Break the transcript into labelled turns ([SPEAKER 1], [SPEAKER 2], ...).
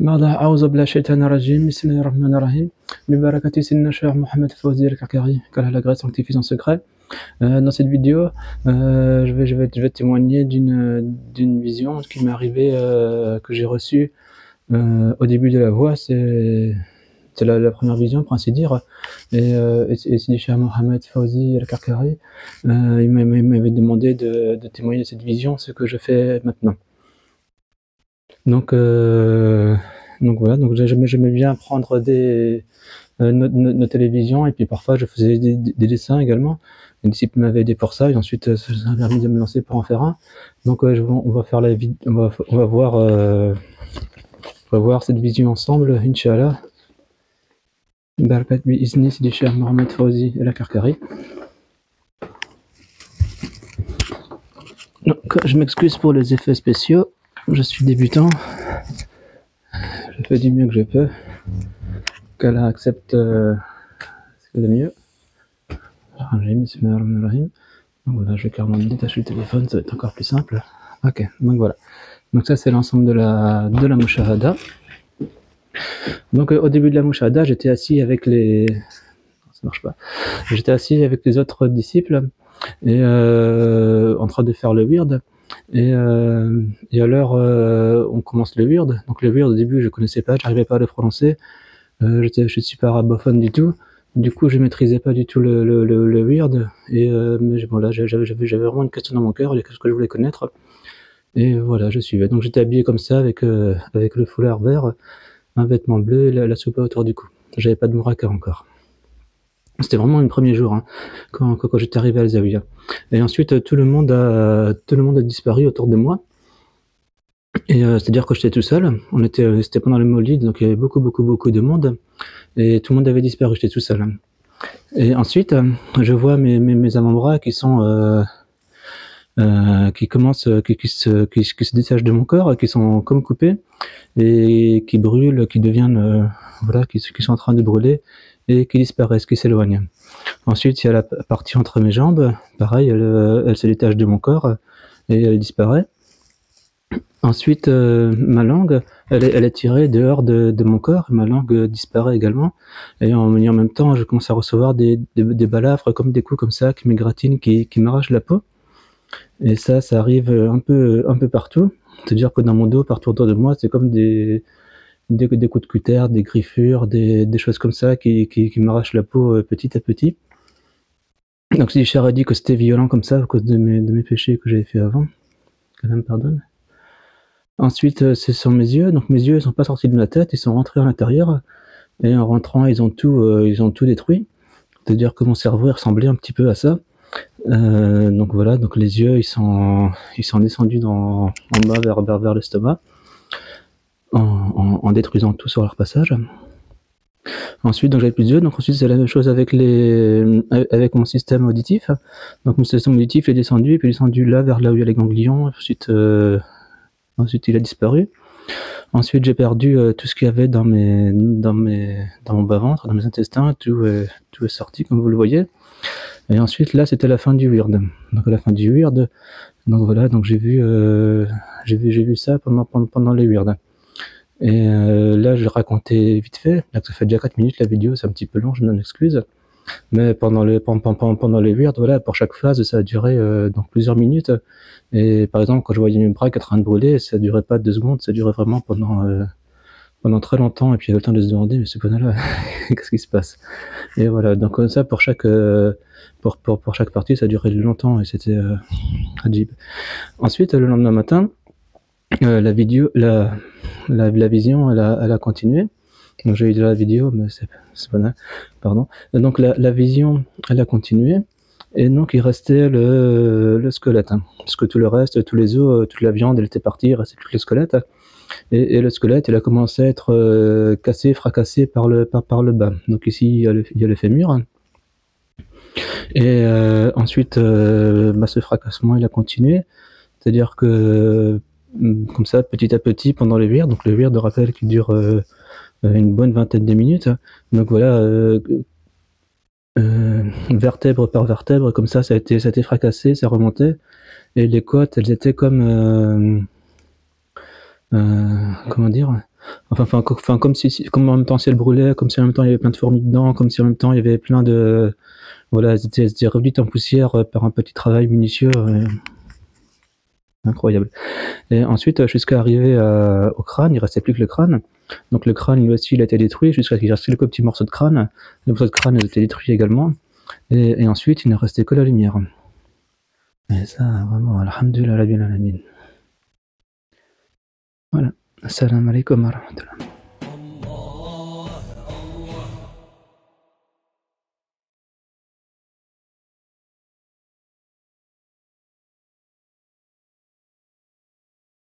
[SPEAKER 1] بعد أعوذ بالله من الشيطان الرجيم بسم الله الرحمن الرحيم ببركة سيدنا الشيخ Mohamed Fawzi Al-Karkari, qu'Allah la grâce sanctifie son secret. Dans cette vidéo, je vais témoigner d'une vision qui m'est arrivée, que j'ai reçue au début de la voie. C'est la première vision, pour ainsi dire. Et Sidi Cheikh Mohamed Fawzi Al-Karkari, il m'avait demandé de témoigner de cette vision, ce que je fais maintenant. Donc voilà, donc j'aimais bien prendre nos télévisions, et puis parfois je faisais des dessins également. Les disciples m'avaient aidé pour ça, et ensuite ça m'a permis de me lancer pour en faire un. Donc on va faire on va voir cette vision ensemble, Inch'Allah. Barakat bi izni Sidi Cheikh Mohamed Fawzi Al-Karkari. Donc je m'excuse pour les effets spéciaux, je suis débutant. Je fais du mieux que je peux, qu'Allah accepte ce qu'il y a de mieux. Donc voilà, je vais carrément détacher le téléphone, ça va être encore plus simple. Ok, donc voilà. Donc ça c'est l'ensemble de la Mushahada. Donc au début de la Mushahada, j'étais assis avec les... Ça marche pas. J'étais assis avec les autres disciples, et en train de faire le wird. Et alors on commence le wird. Donc le wird au début je connaissais pas, j'arrivais pas à le prononcer. Je suis pas arabophone du tout. Du coup je maîtrisais pas du tout le wird. Et mais bon, là j'avais vraiment une question dans mon cœur, quelque chose que je voulais connaître. Et voilà, je suivais. Donc j'étais habillé comme ça avec le foulard vert, un vêtement bleu et la soupa autour du cou. J'avais pas de mouraka encore. C'était vraiment le premier jour, hein, quand j'étais arrivé à Zawiya. Et ensuite tout le monde a disparu autour de moi. Et c'est-à-dire que j'étais tout seul. C'était pendant le Maulid, donc il y avait beaucoup de monde, et tout le monde avait disparu. J'étais tout seul. Et ensuite je vois mes avant-bras qui sont qui se détachent de mon corps, qui sont comme coupés et qui brûlent, qui deviennent voilà, qui sont en train de brûler et qui disparaissent, qui s'éloignent. Ensuite il y a la partie entre mes jambes, pareil, elle se détache de mon corps et elle disparaît. Ensuite ma langue, elle est tirée dehors de mon corps, et ma langue disparaît également. Et en même temps je commence à recevoir des balafres, comme des coups comme ça, qui m'égratignent, qui m'arrachent la peau. Et ça arrive un peu partout. C'est-à-dire que dans mon dos, partout autour de moi, c'est comme des coups de cutter, des griffures, des choses comme ça qui m'arrachent la peau petit à petit. Donc si Cher a dit que c'était violent comme ça à cause de mes péchés que j'avais fait avant, qu'Allah me pardonne. Ensuite ce sont mes yeux. Donc mes yeux, ils sont pas sortis de ma tête, ils sont rentrés à l'intérieur, et en rentrant ils ont tout détruit. C'est-à-dire que mon cerveau ressemblait un petit peu à ça. Donc voilà, donc les yeux ils sont descendus en bas vers l'estomac, en détruisant tout sur leur passage. Ensuite donc j'avais plus d'yeux. Donc ensuite c'est la même chose avec mon système auditif. Donc mon système auditif est descendu, et puis descendu là vers là où il y a les ganglions. Ensuite il a disparu. Ensuite j'ai perdu tout ce qu'il y avait dans mon bas-ventre, dans mes intestins. Tout est sorti comme vous le voyez. Et ensuite là c'était la fin du wird. Donc à la fin du wird, donc voilà, donc j'ai vu ça pendant les wird. Et là je racontais vite fait, là, ça fait déjà 4 minutes la vidéo, c'est un petit peu long, je m'en excuse. Mais pendant les wird, voilà, pour chaque phase ça a duré donc plusieurs minutes. Et par exemple quand je voyais mes bras qui étaient en train de brûler, ça durait pas 2 secondes, ça durait vraiment pendant très longtemps. Et puis il y avait le temps de se demander, mais subhanallah, qu'est-ce qui se passe? Et voilà, donc comme ça pour chaque partie ça durait longtemps, et c'était ajib. Ensuite le lendemain matin, la vision elle a continué. Donc j'ai eu de la vidéo, mais c'est pas mal, pardon. Donc la vision elle a continué, et donc il restait le squelette, hein, parce que tout le reste, tous les os, toute la viande elle était partie, il restait plus que le squelette. Et le squelette il a commencé à être cassé, fracassé par le bas. Donc ici il y a le fémur. Et ensuite ce fracassement il a continué. C'est-à-dire que comme ça, petit à petit, pendant le wird, donc le wird, de rappel, qui dure une bonne vingtaine de minutes. Donc voilà, vertèbre par vertèbre, comme ça a été fracassé, ça remontait. Et les côtes, elles étaient comme comment dire, Enfin, comme en même temps, si elle brûlait, comme si en même temps, il y avait plein de fourmis dedans, comme si en même temps, il y avait plein de... Voilà, elles étaient réduites en poussière par un petit travail minutieux. Incroyable. Et ensuite, jusqu'à arriver au crâne, il restait plus que le crâne. Donc le crâne, lui aussi, il a été détruit, jusqu'à ce qu'il reste quelques petits morceaux de crâne. Les morceaux de crâne ont été détruits également. Et ensuite, il ne restait que la lumière. Et ça, vraiment, alhamdulillah, rabbil alamin. Voilà. Assalamu alaikum wa rahmatullah.